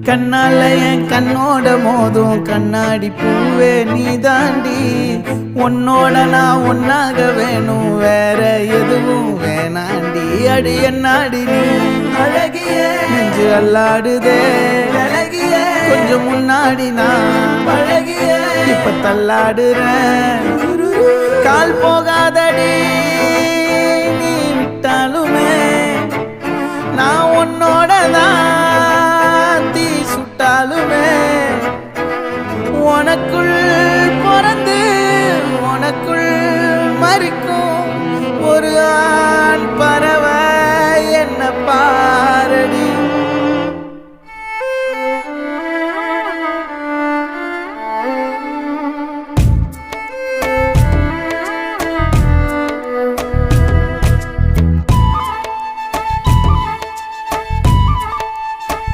கண்ணால என் கண்ணோட மோதும் கண்ணாடி பூவே நீ தாண்டி உன்னோட நான் ஒன்னாக வேணும் வேற எதுவும் வேணாண்டி அடி என்னாடி நீ அழகிய நெஞ்சு அல்லாடுதே அழகிய கொஞ்சம் முன்னாடி நான் அழகிய இப்ப தள்ளாடுறேன் கால் போகாதடி நீ விட்டாலுமே நான் உன்னோட தான்